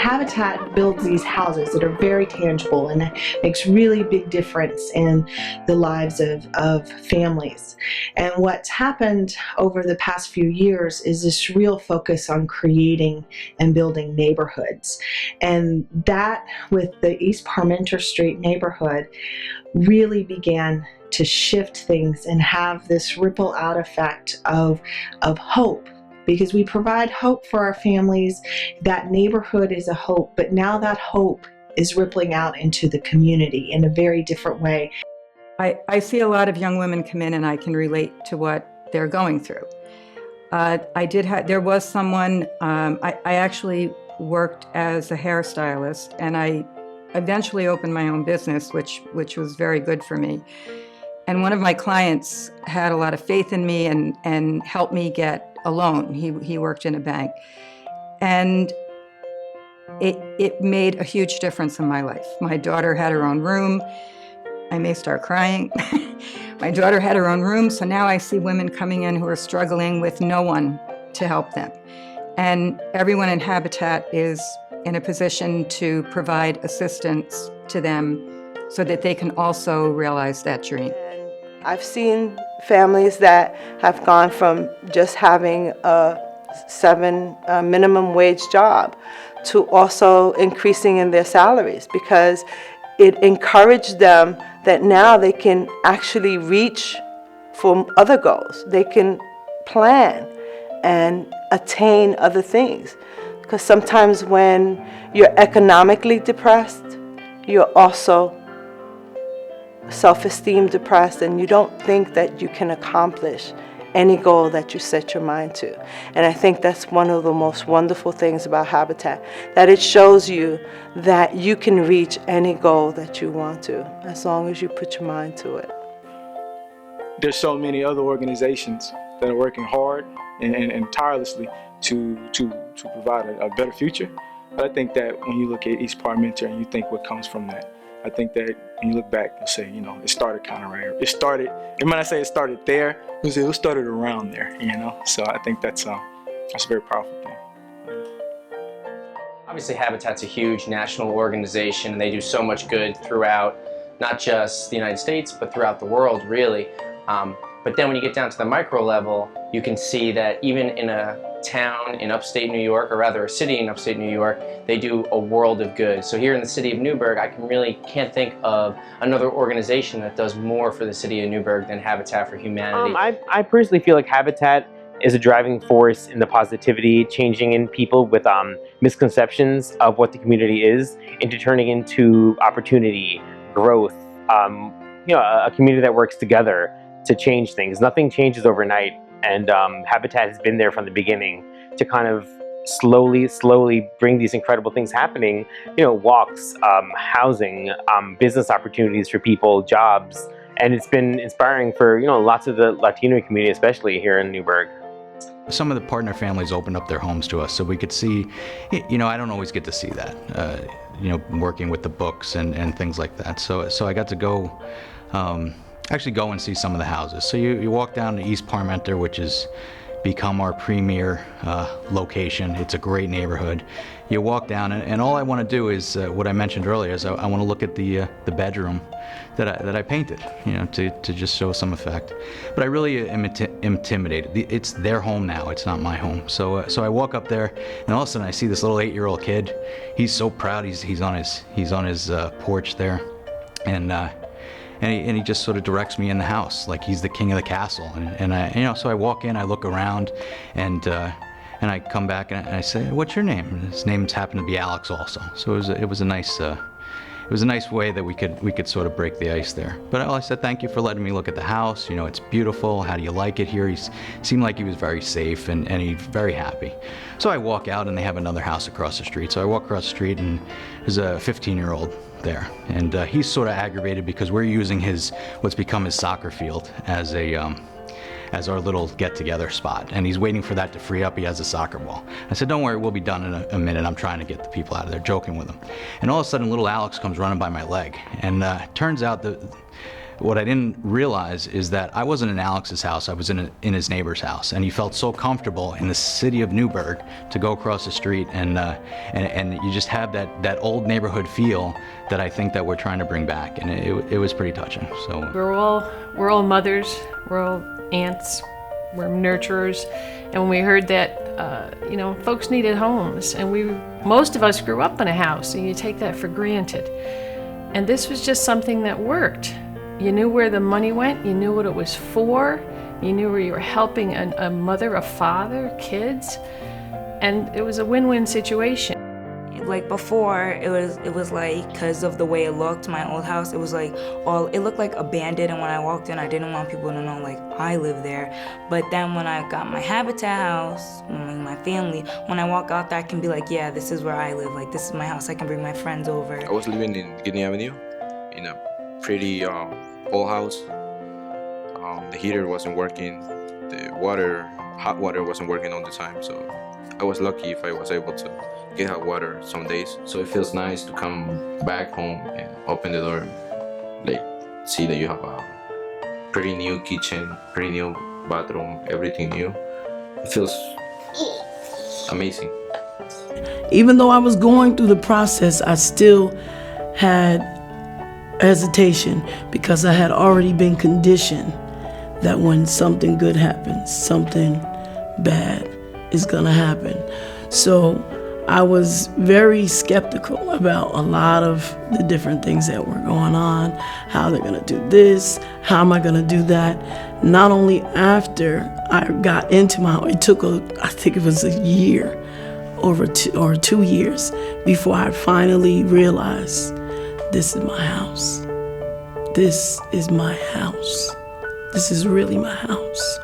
Habitat builds these houses that are very tangible and it makes really big difference in the lives of families. And what's happened over the past few years is this real focus on creating and building neighborhoods. And that, with the East Parmenter Street neighborhood, really began to shift things and have this ripple out effect of hope, because we provide hope for our families. That neighborhood is a hope, but now that hope is rippling out into the community in a very different way. I see a lot of young women come in and I can relate to what they're going through. There was someone, I actually worked as a hairstylist, and I eventually opened my own business, which was very good for me. And one of my clients had a lot of faith in me and helped me get a loan. He worked in a bank. And it made a huge difference in my life. My daughter had her own room. I may start crying. My daughter had her own room, so now I see women coming in who are struggling with no one to help them. And everyone in Habitat is in a position to provide assistance to them so that they can also realize that dream. I've seen families that have gone from just having a $7 minimum wage job to also increasing in their salaries, because it encouraged them that now they can actually reach for other goals. They can plan and attain other things. Because sometimes when you're economically depressed, you're also self-esteem depressed, and you don't think that you can accomplish any goal that you set your mind to. And I think that's one of the most wonderful things about Habitat, that it shows you that you can reach any goal that you want to, as long as you put your mind to it. There's so many other organizations that are working hard and tirelessly to provide a better future. But I think that when you look at East Parmenter and you think what comes from that, I think that when you look back, you'll say, it started kind of right. And when I say it started there, it started around there, So I think that's a very powerful thing. Obviously, Habitat's a huge national organization, and they do so much good throughout not just the United States, but throughout the world, really. But then when you get down to the micro level, you can see that even in a town in upstate New York, or rather a city in upstate New York, they do a world of good. So here in the city of Newburgh, I can't think of another organization that does more for the city of Newburgh than Habitat for Humanity. I personally feel like Habitat is a driving force in the positivity, changing in people with misconceptions of what the community is into turning into opportunity, growth, a community that works together to change things. Nothing changes overnight, and Habitat has been there from the beginning to kind of slowly bring these incredible things happening. Walks, housing, business opportunities for people, jobs, and it's been inspiring for lots of the Latino community, especially here in Newburgh. Some of the partner families opened up their homes to us so we could see, I don't always get to see that, working with the books and things like that. So I got to go, actually go and see some of the houses. So you walk down to East Parmenter, which has become our premier location. It's a great neighborhood. You walk down, and all I want to do is what I mentioned earlier. Is I want to look at the bedroom that I painted, to just show some effect. But I really am intimidated. It's their home now. It's not my home. So I walk up there, and all of a sudden I see this little 8-year-old kid. He's so proud. He's on his porch there, and he just sort of directs me in the house like he's the king of the castle. And I, so I walk in, I look around, and I come back and I say, "What's your name?" And his name's happened to be Alex also. So it was a nice way that we could sort of break the ice there. But I said, "Thank you for letting me look at the house. It's beautiful. How do you like it here?" He seemed like he was very safe and he's very happy. So I walk out, and they have another house across the street. So I walk across the street, and there's a 15-year-old there, and he's sort of aggravated because we're using what's become his soccer field as our little get-together spot, and he's waiting for that to free up. He has a soccer ball. I said, "Don't worry, we'll be done in a minute. I'm trying to get the people out of there," joking with him. And all of a sudden, little Alex comes running by my leg, and turns out that what I didn't realize is that I wasn't in Alex's house, I was in his neighbor's house, and he felt so comfortable in the city of Newburgh to go across the street, and you just have that old neighborhood feel that I think that we're trying to bring back, and it was pretty touching. So we're all mothers, we're all aunts, we're nurturers, and when we heard that folks needed homes, and most of us grew up in a house, and you take that for granted. And this was just something that worked. You knew where the money went, you knew what it was for, you knew where you were helping a mother, a father, kids, and it was a win-win situation. Like before, it was like, because of the way it looked, my old house, it was like it looked like abandoned, and when I walked in, I didn't want people to know like I live there. But then when I got my Habitat house, my family, when I walk out there, I can be like, yeah, this is where I live, like this is my house, I can bring my friends over. I was living in Guinea Avenue in a pretty old house. The heater wasn't working, the hot water wasn't working all the time, so I was lucky if I was able to get hot water some days. So it feels nice to come back home and open the door, like see that you have a pretty new kitchen, pretty new bathroom, everything new. It feels amazing. Even though I was going through the process, I still had hesitation because I had already been conditioned that when something good happens, something bad is gonna happen. So I was very skeptical about a lot of the different things that were going on, how they're gonna do this, how am I gonna do that. Not only after I got into it took I think it was a year, or 2 years, before I finally realized, this is my house. This is my house. This is really my house.